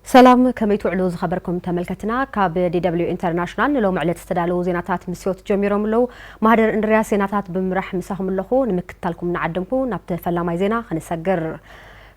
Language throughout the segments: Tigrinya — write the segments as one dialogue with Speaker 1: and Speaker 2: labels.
Speaker 1: سلام كميتو علوز خبركم تملكتنا كاب دي دبليو انترناشنال لو معلت استدالو زيناتات مسيوت جميروم لو مهدر انريا زيناتات بمرح مساهم لخو نمكتلكم نعدمكو نبت فلاماي زينا خنسجر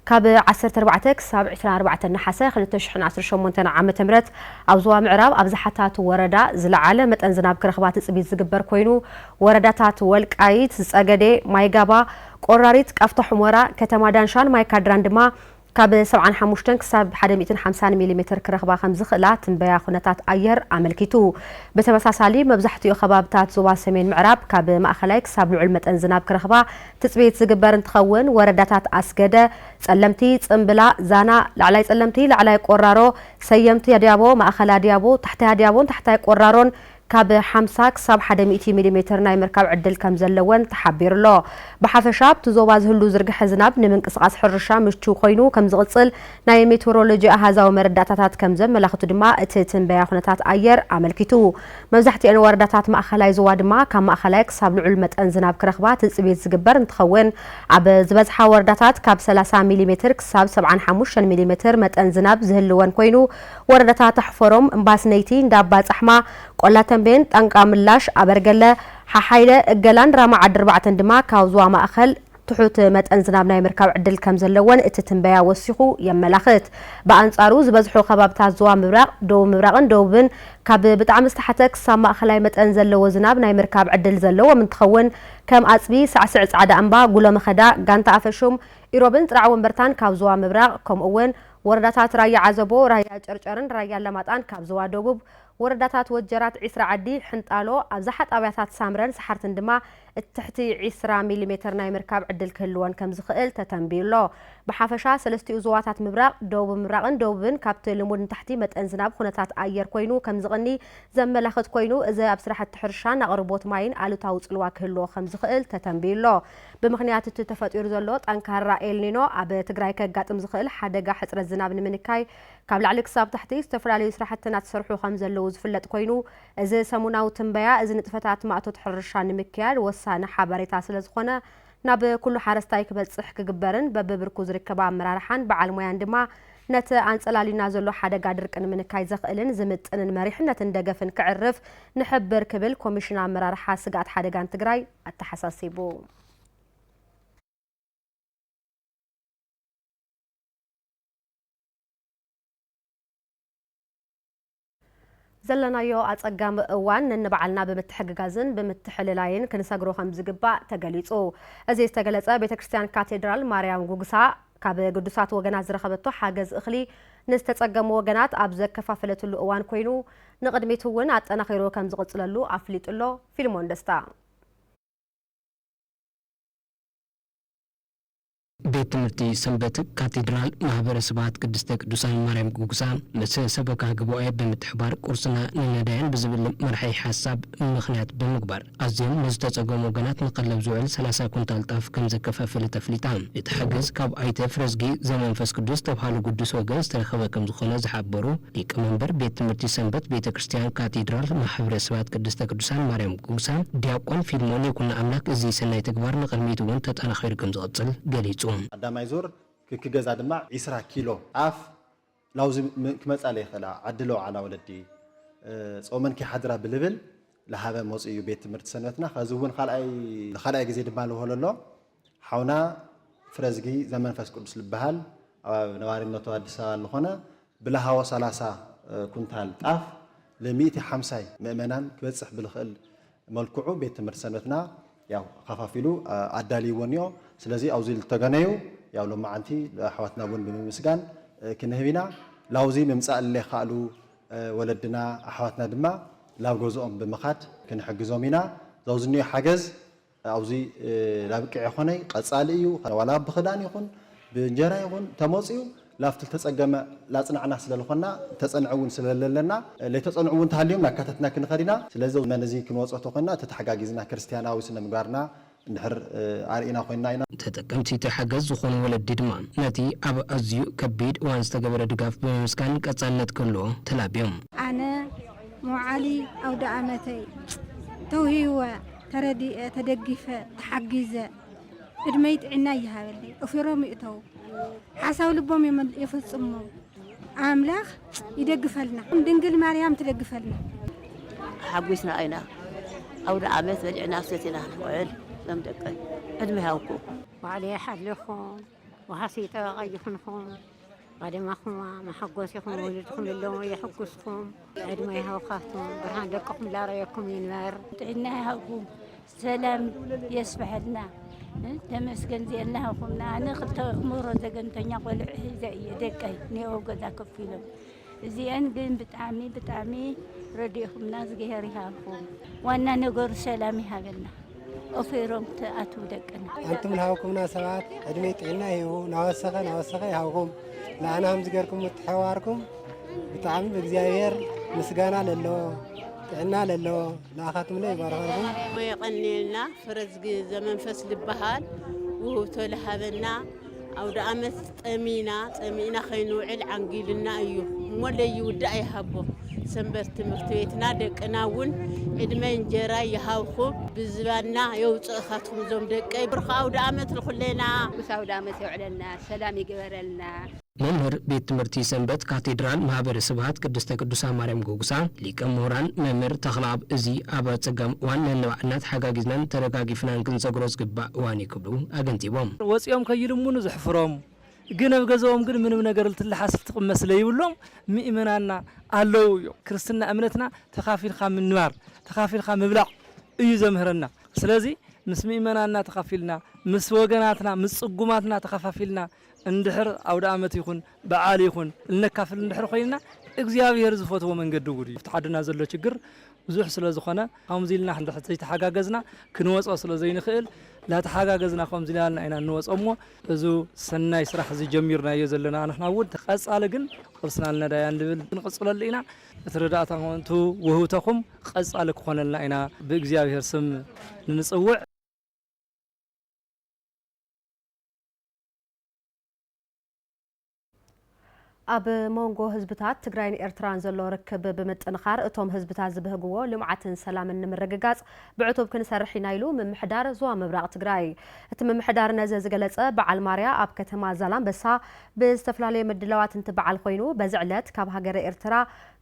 Speaker 1: كاب 14 كساب 24 نحاسه 2018 عام تمرت ابزوا معراب ابزحتات وردا زلعاله متن زناب كرخبات صبيت زغبر كوينو ورداتات ولقايت صغدي مايغابا قراريت قفته حمورا كتما دانشان ماي كادراندما كاب 75 كساب 150 ملم كرخبا خمز خلا تنبيا خنتات اير عملكيتو بتمساسالي مبزحتيو خبابتات زوا سمين معراب كاب ماخلاي كساب لعل متن زناب كرخبا تصبيت زغبر نتخون ورداتات اسغده صلمتي صنبلا زانا لعلاي صلمتي لعلاي قرارو سيمتي ديابو ماخلا ديابو تحتها ديابون تحتها قرارون كاب 50 كساب 100 ملم ناي مركب عدل كم زلون تحبير له بحفشاب تزواز هلو زرغح زناب نمنقصقاص حرشا مشتو خوينو كم زغصل ناي ميتورولوجي اهازاو مرداتات كم زم ملاختو دما اتتن بيا خنتات اير عملكيتو مبزحتي ان ورداتات ماخلاي زوا دما كم ماخلاي كساب لعل متن زناب كرخبات صبيت زغبر نتخون عب زبزحا ورداتات كاب 30 ملم كساب 75 ملم متن زناب زهلون كوينو ورداتات حفروم امباسنيتي ندابا صحما قلاتن بين طنقا ملاش ابرغله ححايله اجلان راما عد 4 دما كاوزوا ماخل تحوت متن زناب ناي مركب عدل كم زلون اتتنبيا وسخو يملاخت بانصارو زبزحو خبابتات زوا مبراق دو مبراقن دوبن كاب بطعم استحتك سما خلاي متن زلو زناب ناي مركب عدل زلو من تخون كم اصبي سعسع صعدا انبا غلو مخدا غانتا افشوم ايروبن طرع ومبرتان كاب زوا مبراق كم اون ورداتات رايا عزبو رايا چرچرن رايا لماطان كاب زوا دوبب ورداتات وجرات عسرا عدي حنطالو ابزحت ابياتات سامرن سحرتن دما التحتي 10 ملم ناي مركب عدل كلوان كم زخيل تتنبيلو بحافشا سلستي زواتات مبراق دوب مبراقن دوبن كابت لمود تحتي متن زناب خنتات اير كوينو كم زغني زملاخت كوينو اذا ابسرحت تحرشان اقربوت ماين الوتاو صلوا كلو كم زخيل تتنبيلو بمخنيات تتفطير زلو طنكارا النينو اب تግራይ كغاطم زخيل حدغا حصرت زناب نمنكاي كاب لعلك ساب تحتي استفرالي سرحتنا تسرحو خم زلو زفلط كوينو اذا سموناو تنبيا اذا نطفتات ماعتو تحرشان مكيال وسانه حبريتا سلازخونه ناب كل حرستاي كبصح كغبرن بببركو زركبا مرارحان بعلميان دما نت انصلالينا زلو حدغا درقن منكاي زخيلن زمطنن مريحنتن دغفن كعرف نحبر كبل كوميشن مرارحا سغات حدغان تግራይ اتحساسيبو زلنايو اصقام اوان ننبعلنا بمتحققازن بمتحللاين كنسغرو خم زغبا تغليصو ازي استغلصا بيتكريستيان كاتدرال ماريام غوغسا كاب قدسات وغنات زرخبتو حاجز اخلي نستتصقمو وغنات ابز كفافلتلو اوان كوينو نقدميتون اطنخيرو كم زقصللو افليطلو فيلمون دستا
Speaker 2: بيت مرتي سنبت كاتدرال مهبر سبات قدستك دوسان مريم غوغسا مس سبكا غبوئ بمتحبار قرصنا نداين بزبل مرحي حساب مخنيات بمغبر ازين مستتصقمو غنات مقلب زوعل 30 كونتال طاف كم زكفافل تفليطان يتحجز كاب ايت فرزغي زمان فس قدس تبحالو قدس وغز ترخبا كم زخونه زحبرو ليق منبر بيت مرتي سنبت بيت كريستيان كاتدرال مهبر سبات قدستك دوسان مريم غوغسا دياقون فيلمون يكون املاك ازي سناي تكبار نقلميتو وانت تنخير كم زقصل غليصو
Speaker 3: قداماي زور كيغزا دما 20 كيلو اف لاوز كمصالي خلا عدلو على ولدي صومن كي حضره بلبل لهابه موصيو بيت تمرت سنتنا خازون خلاي غزي دما له هولو حونا فرزغي زمن فاس قدس لبحال نوارينتو اديس لهونه بلهاو 30 كونتال طاف ل 150 مؤمنان كبصح بالخل ملكعو بيت تمرت سنتنا ያው خفافيلو አዳሊ ወንዮ ስለዚህ አውዚ ልተገነዩ ያው ለማዓንቲ ለሐዋትና ወን በመመስጋን ክነህቢና ላውዚ መምጻእ ለኻሉ ወለድና አሐዋትና ድማ ላብ ጎዞም በመኻድ ክንሕግዞሚና ዘውዝኒዮ ሓገዝ አውዚ ላብቅዕ ይኾነይ ቀጻሊ እዩ ዋላ ብኽዳን ይኹን ብእንጀራ ይኹን ተሞጽዩ ላፍትል ተጸገመ ላጽናዕና ስለልኾና ተጸንዑውን ስለለለና ለተጸንዑውን ታህልዮም ናካተትና ክንኸዲና ስለዚህ መንዚ ክንወጽቶ ኮይና ተተሐጋጊዝና ክርስቲያናዊ ስነ ምግባርና እንድሕር አርኢና ኮይና ኢና
Speaker 2: ተጠቀምቲ ተሐገዝ ዝኾኑ ወለዲ ድማ ነቲ ኣብ ኣዝዩ ከቢድ ዋን ዝተገበረ ድጋፍ በመስካን ቀጻልነት ከሎ ተላብዮም
Speaker 4: ኣነ ሞዓሊ ኣውደ ዓመተይ ተውሂወ ተረዲአ ተደጊፈ ተሐጊዘ እድመይ ጥዕና ይሃበልይ እፊሮም ይእተው حساو لبهم يفصموا أملاخ يدقفلنا دنقل مريم تدقفلنا
Speaker 5: حقوسنا أينا أو عامات بلعنا ستنا وعل لم دقي أدمي هاوكو
Speaker 6: وعليه حلكم وحسيتا غيخنكم قدمكم محقوسكم ولدكم لله يحقوسكم أدمي هاوخاتكم برهان دقكم لا رأيكم ينمر
Speaker 7: تعنا هاوكو سلام يسبح لنا تمسكن زينا هاوكمنا أنا خدت أمور زجنتني قل زي دقي نيو قد أكفيلهم زين قن بتعمي رديهم ناس جهري هاوكم وأنا نقول سلامي هاجلنا أفيرم تأتو دقنا
Speaker 8: أنتم هاوكمنا سبعات أدميت عنا هيو نوسخة هاوكم لا أنا هم زجركم متحواركم بتعمي بجزائر مسجانا لله تعنا لله لا خاتم لي بارغلكم
Speaker 9: ويقني لنا فرزق زمن فصل بحال وتلهبنا أو دعمت أمينا خينو عل عنقيلنا أيوه ولا يودع يهبو سنبر تمرتويتنا دقنا ون عدمين جراي يهاوخو بزبانا يوصخاتهم زوم دقاي برخا أو دعمت لخلينا
Speaker 5: وساو دامت يعلنا سلام يقبرلنا
Speaker 2: መምህር ቤት ትምህርቲ ሰንበት ካቴድራል ማህበረሰባት ቅድስተ ቅዱሳን ማርያም ጉጉሳ ሊቀ ምሁራን መምህር ተኽላብ እዚ ኣብ ፀገም ዋና ለባዕናት ሓጋጊዝናን ተረጋጊፍናን ክንፀግሮ ዝግባእ እዋን ይክብሉ ኣገንቲቦም
Speaker 10: ወፂኦም ከይልሙኑ ዝሕፍሮም ግን ኣብ ገዛኦም ግን ምንም ነገር ልትልሓስ ትቕመስ ለይብሎም ምእመናና ኣለው እዮም ክርስትና እምነትና ተኻፊልካ ምንባር ተኻፊልካ ምብላዕ እዩ ዘምህረና ስለዚ ምስ ምእመናና ተኻፊልና ምስ ወገናትና ምስ ጽጉማትና ተኻፋፊልና እንድሕር ኣውደ ዓመት ይኹን በዓል ይኹን ልነካፍል እንድሕር ኮይና እግዚአብሔር ዝፈትዎ መንገዲ ውዲ ተሓድና ዘሎ ችግር ብዙሕ ስለ ዝኾነ ከምዚልና እንድሕር ተሓጋገዝና ክንወጾ ስለ ዘይንኽእል ላተሓጋገዝና ከምዚልና ኢና ንወጾሞ እዚ ሰናይ ስራሕ ዝጀሚርናዮ ዘለና ንሕና እውን ተቐጻለ ግን ቁርስና ለዳያ እንብል ንቕጽለሉ ኢና እትረዳእታንቱ ውህብተኹም ቀጻለ ክኾነልና ኢና ብእግዚአብሔር ስም ንጽውዕ
Speaker 1: ኣብ መንጎ ህዝብታት ትግራይን ኤርትራን ዘሎ ርክብ ብምጥንኻር እቶም ህዝብታት ዝበህግዎ ልምዓትን ሰላምን ንምርግጋጽ ብዕቱብ ክንሰርሕ ኢና ኢሉ ምምሕዳር ዞባ ምብራቕ ትግራይ እቲ ምምሕዳር ነዚ ዝገለጸ በዓል ማርያ ኣብ ከተማ ዛላምበሳ ብዝተፈላለየ ምድላዋት እንትበዓል ኮይኑ በዚ ዕለት ካብ ሃገረ ኤርትራ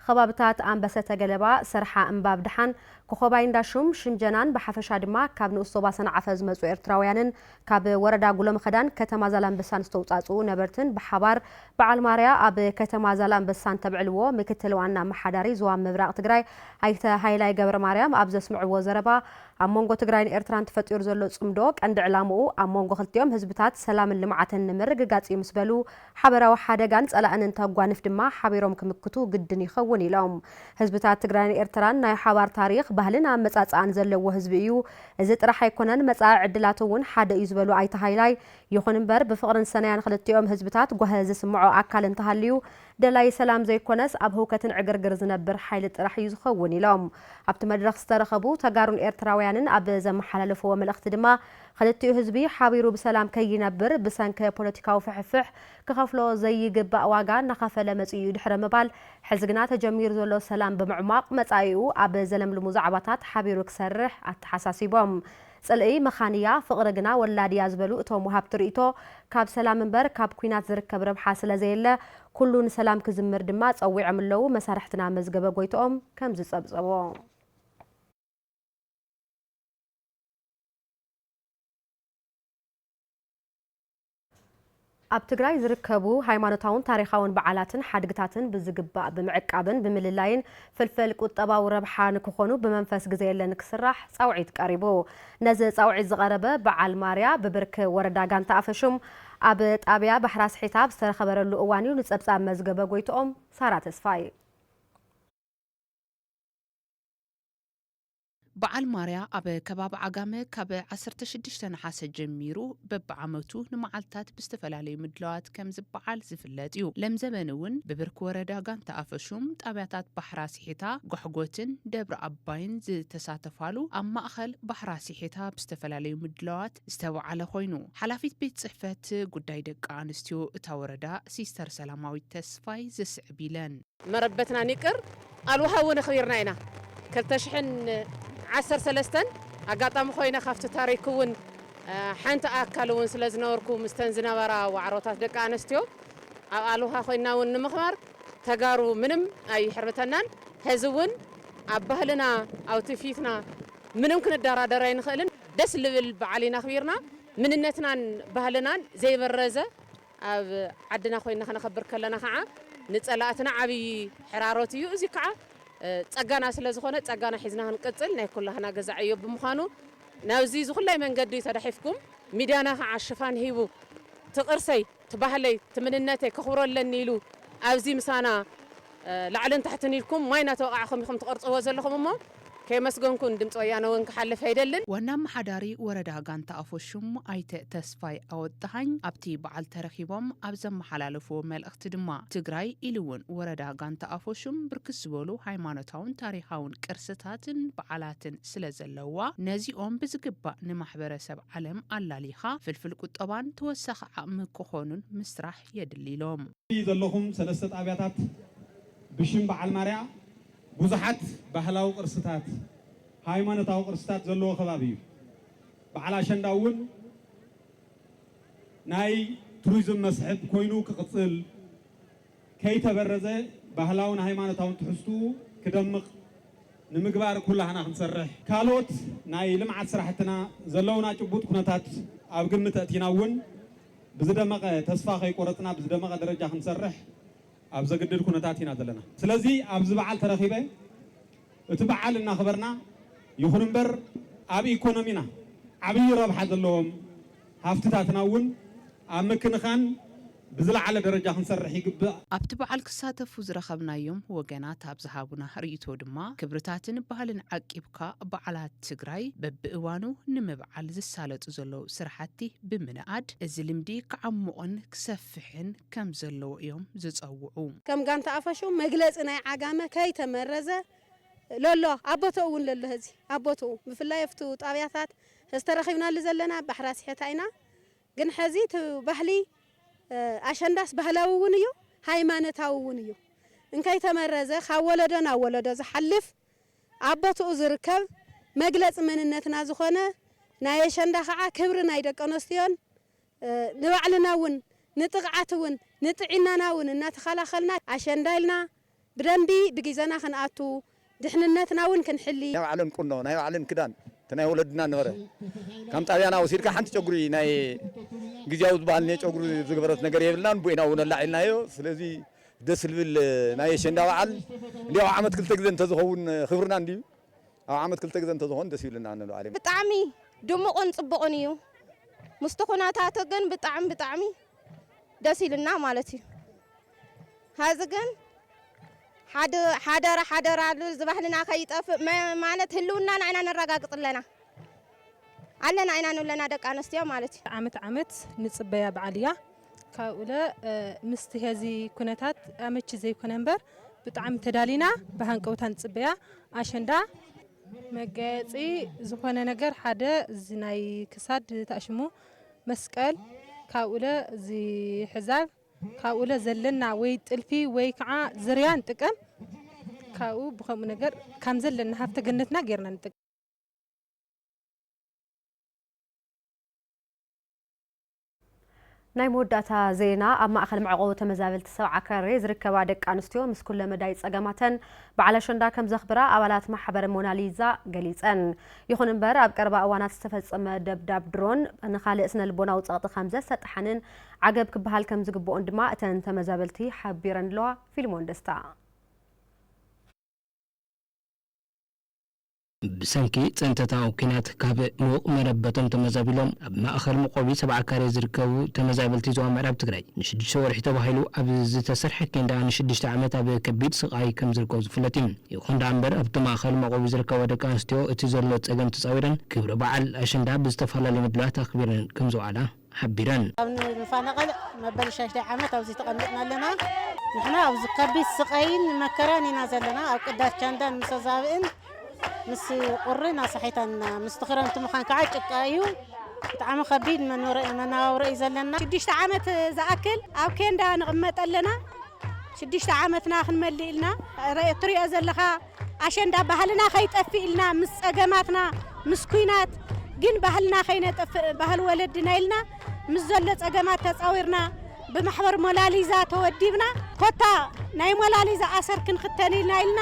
Speaker 1: ከባብታት ኣንበሰተ ገለባ ሰርሓ እምባብ ድሓን ኮኸባይ እንዳሹም ሽምጀናን ብሓፈሻ ድማ ካብ ንኡስ ዞባ ሰንዓፈ ዝመጹ ኤርትራውያንን ካብ ወረዳ ጉሎም ኸዳን ከተማ ዛላምበሳን ዝተውጻጹ ነበርትን ብሓባር በዓል ማርያ ኣብ ከተማ ዛላምበሳን ተብዕልዎ ምክትል ዋና መሓዳሪ ዞባ ምብራቕ ትግራይ ኣይተ ሃይላይ ገብረ ማርያም ኣብ ዘስምዕዎ ዘረባ ኣብ መንጎ ትግራይን ኤርትራን ተፈጢሩ ዘሎ ጽምዶ ቀንዲ ዕላምኡ ኣብ መንጎ ክልቲኦም ህዝብታት ሰላምን ልምዓትን ንምርግጋጽ እዩ ምስ በሉ ሓበራዊ ሓደጋን ጸላእንን ተጓንፍ ድማ ሓቢሮም ክምክቱ ግድን ይኸውን ኢሎም ህዝብታት ትግራይን ኤርትራን ናይ ሓባር ታሪኽ ባህልን ኣመጻጽኣን ዘለዎ ህዝቢ እዩ እዚ ጥራሕ ኣይኮነን መጻኢ ዕድላት እውን ሓደ እዩ ዝበሉ ኣይተ ሃይላይ ይኹን እምበር ብፍቕርን ሰናያን ክልቲኦም ህዝብታት ጓህ ዝስምዖ ኣካል እንተሃልዩ ደላይ ሰላም ዘይኮነስ ኣብ ህውከትን ዕግርግር ዝነብር ሓይሊ ጥራሕ እዩ ዝኸውን ኢሎም ኣብቲ መድረኽ ዝተረኸቡ ተጋሩን ኤርትራውያንን ኣብ ዘመሓላለፍዎ መልእኽቲ ድማ ክልቲኡ ህዝቢ ሓቢሩ ብሰላም ከይነብር ብሰንኪ ፖለቲካዊ ፍሕፍሕ ክኸፍሎ ዘይግባእ ዋጋ እናኸፈለ መጽኡ ድሕረ ምባል ሕዚ ግና ተጀሚሩ ዘሎ ሰላም ብምዕማቕ መጻኢኡ ኣብ ዘለምልሙ ዛዕባታት ሓቢሩ ክሰርሕ ኣተሓሳሲቦም ጽልኢ መኻንያ ፍቕሪ ግና ወላድያ ዝበሉ እቶም ወሃብቲ ርእቶ ካብ ሰላም እምበር ካብ ኩናት ዝርከብ ረብሓ ስለ ዘየለ ኩሉ ንሰላም ክዝምር ድማ ጸዊዖም ኣለዉ መሳርሕትና መዝገበ ጎይቶኦም ከም ዝጸብጸቦ ኣብ ትግራይ ዝርከቡ ሃይማኖታውን ታሪኻውን በዓላትን ሓድግታትን ብዝግባእ ብምዕቃብን ብምልላይን ፍልፍል ቁጠባዊ ረብሓ ንክኾኑ ብመንፈስ ግዜ የለን ክስራሕ ጻውዒት ቀሪቡ ነዚ ጻውዒት ዝቐረበ በዓል ማርያ ብብርክ ወረዳ ጋንታ ኣፈሹም ኣብ ጣብያ ባሕራስ ሒሳብ ዝተረኸበረሉ እዋን እዩ ንጸብጻብ መዝገበ ጎይቶኦም ሳራ ተስፋይ
Speaker 11: በዓል ማርያ ኣብ ከባቢ ዓጋመ ካብ 16 ነሓሰ ጀሚሩ በብዓመቱ ንመዓልታት ብዝተፈላለዩ ምድላዋት ከም ዝበዓል ዝፍለጥ እዩ ለምዘበን እውን ብብርክ ወረዳ ጋንታ ኣፈሹም ጣብያታት ባሕራ ሲሒታ ጎሕጎትን ደብረ ኣባይን ዝተሳተፋሉ ኣብ ማእኸል ባሕራ ሲሒታ ብዝተፈላለዩ ምድላዋት ዝተበዓለ ኮይኑ ሓላፊት ቤት ጽሕፈት ጉዳይ ደቂ ኣንስትዮ እታ ወረዳ ሲስተር ሰላማዊት ተስፋይ ዝስዕብ ኢለን
Speaker 9: መረበትና ንቅር ኣልዋሃ እውን ኸቢርና ኢና 2013 ኣጋጣሚ ኮይነ ካብቲ ታሪክ እውን ሓንቲ ኣካል እውን ስለ ዝነበርኩ ምስተን ዝነበራ ዋዕሮታት ደቂ ኣንስትዮ ኣብ ኣልዋሃ ኮይና እውን ንምኽባር
Speaker 12: ተጋሩ ምንም ኣይሕርበተናን ህዝውን ኣባህልና ኣውትፊትና ምንም ክንደራደር ኣይንኽእልን ደስ ልብል በዓሊና ኽቢርና ምንነትናን ባህልናን ዘይበረዘ ኣብ ዓድና ኮይና ከነኸብር ከለና ከዓ ንጸላእትና ዓብይ ሕራሮት እዩ እዚ ከዓ ጸጋና ስለ ዝኾነ ጸጋና ሒዝና ክንቅጽል ናይ ኩላህና ገዛዕዮ ብምዃኑ ናብዚ ዝኹላይ መንገዲ ተዳሒፍኩም ሚድያና ከዓ ሽፋን ሂቡ ትቕርሰይ ትባህለይ ትምንነተይ ከኽብረለኒ ኢሉ ኣብዚ ምሳና ላዕልን ታሕትን ኢልኩም ማይና ተወቃዕኹም ኢኹም ትቐርጽዎ ዘለኹም እሞ ከመስገንኩን ድምፂ ወያነ እውን ክሓልፍ አይደልን
Speaker 11: ዋና መሓዳሪ ወረዳ ጋንታ ኣፎሹም ኣይተ ተስፋይ ኣወጣሃኝ ኣብቲ በዓል ተረኺቦም ኣብ ዘመሓላለፍዎ መልእኽቲ ድማ ትግራይ ኢሉ እውን ወረዳ ጋንታ ኣፎሹም ብርክት ዝበሉ ሃይማኖታውን ታሪኻውን ቅርስታትን በዓላትን ስለ ዘለዋ ነዚኦም ብዝግባእ ንማሕበረሰብ ዓለም ኣላሊኻ ፍልፍል ቁጠባን ተወሳኺ ዓቕሚ ክኾኑን ምስራሕ የድሊ ኢሎም
Speaker 13: ዘለኹም ሰለስተ ጣብያታት ብሽም በዓል ማርያ ብዙሓት ባህላዊ ቅርስታት ሃይማኖታዊ ቅርስታት ዘለዎ ከባቢ እዩ በዓል ኣሸንዳ እውን ናይ ቱሪዝም መስሕብ ኮይኑ ክቕፅል ከይተበረዘ ባህላውን ሃይማኖታውን ትሕዝቱ ክደምቕ ንምግባር ኩላህና ክንሰርሕ ካልኦት ናይ ልምዓት ስራሕትና ዘለውና ጭቡጥ ኩነታት ኣብ ግምት ኣእቲና እውን ብዝደመቐ ተስፋ ከይቆረፅና ብዝደመቐ ደረጃ ክንሰርሕ ኣብ ዘገድድ ኩነታት ኢና ዘለና ስለዚ ኣብዚ በዓል ተረኺበ እቲ በዓል እናኽበርና ይኹን እምበር ኣብ ኢኮኖሚና ዓብይ ረብሓ ዘለዎም ሃፍትታትና እውን ኣብ ምክንኻን ብዝለዓለ ደረጃ ክንሰርሕ ይግባእ
Speaker 11: ኣብቲ በዓል ክሳተፉ ዝረኸብናዮም ወገናት ኣብ ዝሃቡና ርእይቶ ድማ ክብርታትን ባህልን ዓቂብካ በዓላት ትግራይ በብእዋኑ ንምብዓል ዝሳለጡ ዘለዉ ስራሕቲ ብምንኣድ እዚ ልምዲ ክዓምቕን ክሰፍሕን ከም ዘለዎ እዮም ዝፀውዑ
Speaker 4: ከም ጋንታ ኣፈሹ መግለፂ ናይ ዓጋመ ከይተመረዘ ለሎ ኣቦቶ እውን ለሎ ህዚ ኣቦቶ ብፍላይ ኣብቲ ጣብያታት ዝተረኺብናሉ ዘለና ባሕራስ ሕታይና ግን ሕዚ ባህሊ ኣሸንዳስ ባህላዊ እውን እዩ ሃይማኖታዊ እውን እዩ እንከይ ተመረዘ ካብ ወለዶ ናብ ወለዶ ዝሓልፍ ኣቦቱ ዝርከብ መግለጽ መንነትና ዝኾነ ናይ ኣሸንዳ ከዓ ክብሪ ናይ ደቂ ኣንስትዮን ንባዕልና እውን ንጥቕዓት እውን ንጥዒናና እውን እናተኸላኸልና ኣሸንዳ ኢልና ብደንቢ ብጊዜና ክንኣቱ ድሕንነትና እውን ክንሕሊ
Speaker 14: ናይ ባዕለን ቁኖ ናይ ባዕለን ክዳን ተናይ ወለድና ነበረ ከም ጣብያና ወሲድካ ሓንቲ ጨጉሪ ናይ ግዚያዊ ዝበሃል ናይ ጨጉሪ ዝግበረት ነገር የብልናን ቡኢና እውን ላዒልናዮ ስለዚ ደስ ዝብል ናይ ኣሸንዳ በዓል እንዲያው ዓመት ክልተ ግዜ እንተዝኸውን ክብርና እንድዩ ኣብ ዓመት ክልተ ግዜ እንተዝኸውን ደስ ይብልና ንብሎ ዓለም
Speaker 15: ብጣዕሚ ድሙቕን ጽቡቕን እዩ ምስቲ ኩነታቱ ግን ብጣዕሚ ደስ ይልና ማለት እዩ ሃዚ ግን ሓደራ ዝበህልና ከይጠፍእ ማለት ህልውና ናይና ነረጋግጥ ኣለና ኢና ንብለና ደቂ ኣንስትዮ ማለት እዩ
Speaker 16: ዓመት ንጽበያ በዓል እያ ካብኡለ ምስቲ ሄዚ ኩነታት ኣመቺ ዘይኮነ እምበር ብጣዕሚ ተዳሊና ብሃንቀውታ ንጽበያ ኣሸንዳ መጋየፂ ዝኾነ ነገር ሓደ እዚ ናይ ክሳድ ተኣሽሙ መስቀል ካብኡለ እዚ ሕዛብ ካብኡለ ዘለና ወይ ጥልፊ ወይ ከዓ ዝርያ ንጥቀም ካብኡ ብከምኡ ነገር ከም ዘለና ሃብተ ገነትና ጌርና ንጥቀም
Speaker 1: ናይ መወዳእታ ዜና ኣብ ማእኸል መዕቆቢ ተመዛበልቲ ሰብዓ ከሬ ዝርከባ ደቂ ኣንስትዮ ምስ ኩለ መዳይ ፀገማተን በዓል ኣሸንዳ ከም ዘኽብራ ኣባላት ማሕበር ሞናሊዛ ገሊፀን ይኹን እምበር ኣብ ቀረባ እዋናት ዝተፈጸመ ደብዳብ ድሮን ንኻልእ ስነ ልቦናዊ ፀቕጢ ከም ዘሰጥሓንን ዓገብ ክበሃል ከም ዝግብኦን ድማ እተን ተመዛበልቲ ሓቢረን ኣለዋ ፊልሞን ደስታ
Speaker 2: ብሰንኪ ጽንተታዊ ኩናት ካብ ምውቕ መረበቶም ተመዛቢሎም ኣብ ማእኸል መቆቢ ሰብዓ ካሬ ዝርከቡ ተመዛበልቲ ዞባ ምዕራብ ትግራይ ንሽዱሽተ ወርሒ ተባሂሉ ኣብ ዝተሰርሐ ኬንዳ ንሽዱሽተ ዓመት ኣብ ከቢድ ስቃይ ከም ዝርከቡ ዝፍለጥ እዩ ይኹን እምበር ኣብቲ ማእኸል መቆቢ ዝርከባ ደቂ ኣንስትዮ እቲ ዘሎ ፀገም ተፃዊረን ክብሪ በዓል ኣሸንዳ ብዝተፈላለዩ ምድላት ኣኽቢረን ከም ዝውዓላ ሓቢረን
Speaker 17: ኣብ ንፋነቐል መበል 6 ዓመት ኣብዚ ተቐሚጥና ኣለና ንሕና ኣብዚ ከቢድ ስቃይን መከራን ኢና ዘለና ኣብ ቅዳስ ቻንዳን ምሰዛብእን ምስ ቁርን ኣሳሒታና ምስ ትኽረምቲ ምዃን ከዓ ጭቃ እዩ ብጣዕሚ ከቢድ መነባብሮ እዩ ዘለና
Speaker 4: 6 ዓመት ዝኣክል ኣብ ኬንዳ ንቕመጥ ኣለና 6 ዓመትና ክንመልእ ኢልና ትሪኦ ዘለኻ ኣሸንዳ ባህልና ከይጠፍእ ኢልና ምስ ፀገማትና ምስ ኩናት ግን ባህልና ከይነጠፍእ ባህል ወለድና ኢልና ምስ ዘሎ ፀገማት ተፃዊርና ብማሕበር ሞናሊዛ ተወዲብና
Speaker 17: ኮታ ናይ ሞላሊ ዝኣሰር ክንክተልና ኢልና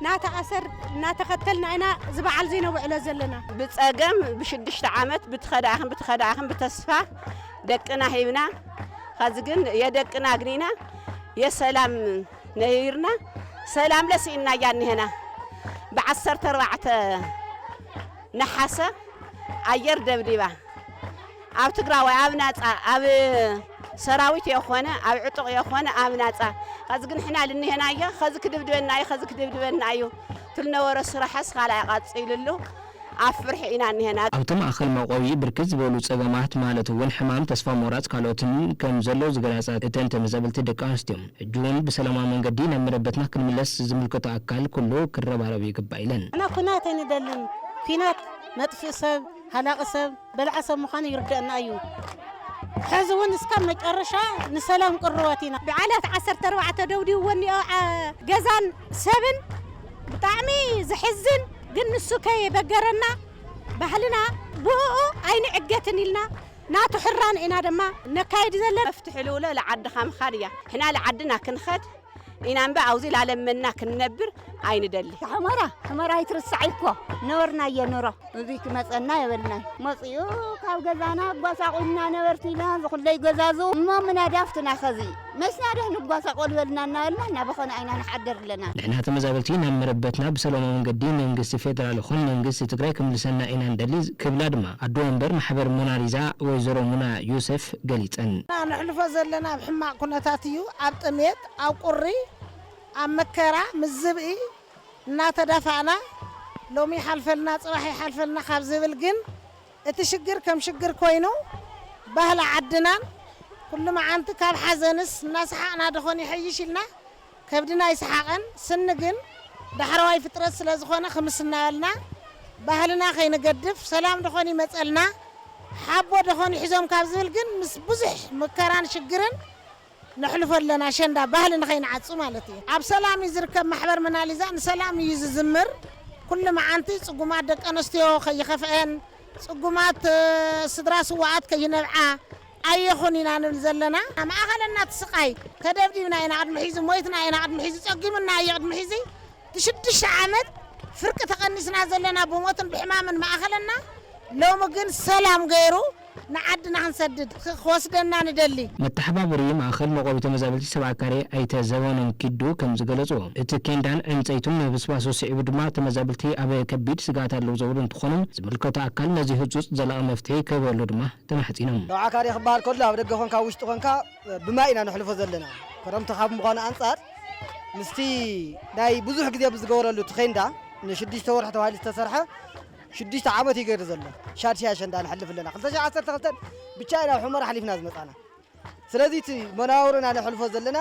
Speaker 17: ናታ ኣሰር እናተኸተልና ኢና ዝበዓል ዘይነውዕሎ ዘለና
Speaker 9: ብፀገም ብ6 ዓመት ብትኸዳእኽን ብተስፋ ደቅና ሂብና ኸዚ ግን የደቅና ግኒና የሰላም ነይርና ሰላም ለሲእና ያንሄና ብ14 ነሐሰ አየር ደብዲባ ኣብ ትግራዋይ ኣብ ናጻ ኣብ ሰራዊት የኾነ ኣብ ዕጡቕ የኾነ ኣብ ናጻ ኸዚ ግን ሕና ልንሄናዮ ኸዚ ክድብድበናዮ ትልነበረ ስራሕስ ካልኣይ ቃፂልሉ ኣብ ፍርሒ ኢና ንሄና
Speaker 2: ኣብቲ ማእኸል መቆቢ ብርክት ዝበሉ ፀገማት ማለት እውን ሕማም ተስፋ ምቑራፅ ካልኦትን ከም ዘሎ ዝገለጻ እተን ተመዛበልቲ ደቂ ኣንስትዮን ሕጂ እውን ብሰላማዊ መንገዲ ናብ መረበትና ክንምለስ ዝምልከቶ ኣካል ኩሉ ክረባረብ ይግባእ ኢለን
Speaker 17: ኣነ ኩናት ኣይንደልን ኩናት መጥፊእ ሰብ ሃላቕ ሰብ በልዓ ሰብ ምዃኑ ይርድአና እዩ ሕዚ እውን እስካብ መጨረሻ ንሰላም ቅርበት ኢና ብዓለት 14 ደውዲውዎን ገዛን ሰብን ብጣዕሚ ዝሕዝን ግን ንሱ ከይበገረና ባህልና ብኡ ኣይንዕገትን ኢልና ናቱ ሕራን ኢና ድማ ነካይድ ዘለና
Speaker 9: መፍትሕልውለ ለዓድኻ ምኻድ እያ ሕና ለዓድና ክንኸድ ኢና እምባ ኣውዚ ላለመና ክንነብር ኣይንደሊ
Speaker 18: ሕመራ ይትርስዕ እኮ ነበርና እየኖሮ እዚ ክመፀና የበልና መፅኡ ካብ ገዛና ጓሳቁልና ነበርቲና ዝኹለይ ገዛዙ እሞ ምናዳፍትና ኸዚ መስናደ ንጓሳቆል በልና እናበልና እናበኸነ ኣይና ንሓደር ኣለና
Speaker 2: ንሕና ተመዛበልቲ ናብ መረበትና ብሰላማዊ መንገዲ መንግስቲ ፌደራል ይኹን መንግስቲ ትግራይ ክምልሰና ኢና እንደሊ ክብላ ድማ ኣዶ ወንበር ማሕበር ሞናሊዛ ወይዘሮ ሙና ዩሰፍ ገሊፀን
Speaker 19: ንሕልፎ ዘለና ኣብ ሕማቕ ኩነታት እዩ ኣብ ጥሜት ኣብ ቁሪ ኣብ መከራ ምዝብኢ እናተዳፋእና ሎሚ ሓልፈልና ጽባሕ ሓልፈልና ካብ ዝብል ግን እቲ ሽግር ከም ሽግር ኮይኑ ባህላ ዓድናን ኩሉ መዓንቲ ካብ ሓዘንስ እናሰሓቕና ደኾን ይሕይሽ ኢልና ከብድና ይሰሓቐን ስኒ ግን ዳሕረዋይ ፍጥረት ስለ ዝኾነ ክምስና በልና ባህልና ከይንገድፍ ሰላም ደኾን ይመፀልና ሓቦ ደኾን ይሒዞም ካብ ዝብል ግን ምስ ብዙሕ መከራን ሽግርን نحلف لنا شندا بهل نخين عصو مالتي اب سلام يزركب محبر مناليزا سلام يزمر كل ما انتي صقومات دق انستيو خيخفئن صقومات سدرا سوات كينبعا ايخونينا نزلنا ما اخلنا تسقاي تدبدينا انا قد محيز مويتنا انا قد محيز صقيمنا يا قد محيزي تشدش عامد فرق تقنسنا زلنا بموتن بحمام ما اخلنا لو مجن سلام غيرو نعدنا هنسدد خوسدنا ندلي
Speaker 2: متحبابري ማእኸል መቆቢ ተመዛበልቲ ሰብኣካሪ ኣይተ ዘበኖም ኪዱ ከም ዝገለጹ እቲ ኬንዳን ዕንፀይቱን ብስባሶ ስዒቡ ድማ ተመዛበልቲ ኣብ ከቢድ ስጋት ኣለዉ ዘብሉ እንትኾኑ ዝምልከቶ ኣካል ነዚ ህፁፅ ዘላቒ መፍትሄ ክህበሉ ድማ ተማሕፂኖም
Speaker 20: ሰብኣካሪ ክበሃል ከሎ ኣብ ደገ ኮንካ ውሽጢ ኮንካ ብማይ ኢና ንሕልፎ ዘለና ክረምቲ ካብ ምዃኑ ኣንጻር ምስቲ ናይ ብዙሕ ግዜ ብዝገበረሉ እቲ ኬንዳ ንሽዱሽተ ወርሒ ተባሂሉ ዝተሰርሐ 6 ዓመት ይገር ዘሎ ሻድሻ ሸንዳ ንሕልፍ ለና 2012 ብቻ ኢና ሕመራ ሓሊፍና ዝመጣና ስለዚህ እቲ መናወሩና ንሕልፎ ዘለና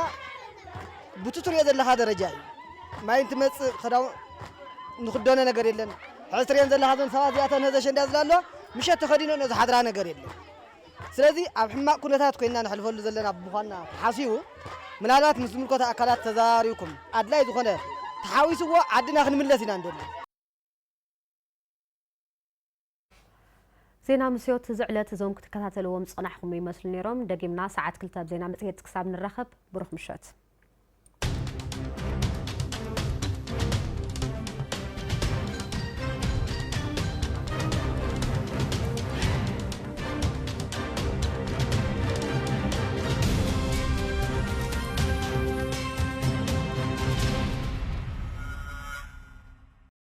Speaker 20: ብትትሪኦ ዘለኻ ደረጃ እዩ ማይ እንትመፅእ ክዳው ንክደነ ነገር የለን ሕስርየን ዘለኻ ዞን ሰባት እዚኣተን ህዘ ሸንዳ ዝላሎ ምሸት ተኸዲኖ ዝሓድራ ነገር የለን ስለዚህ ኣብ ሕማቕ ኩነታት ኮይና ንሕልፈሉ ዘለና ብምዃንና ሓሲቡ ምናልባት ምስ ዝምልከቶ ኣካላት ተዛሪብኩም ኣድላይ ዝኾነ ተሓዊስዎ ዓድና ክንምለስ ኢና እንደሎ
Speaker 1: ዜና مسيوت زعلت زوم كتكتاتلوهم صنعهم يمثل نيرهم دقيمنا ساعات كلتا بزينا متهيت كساب نرخب بروح مشات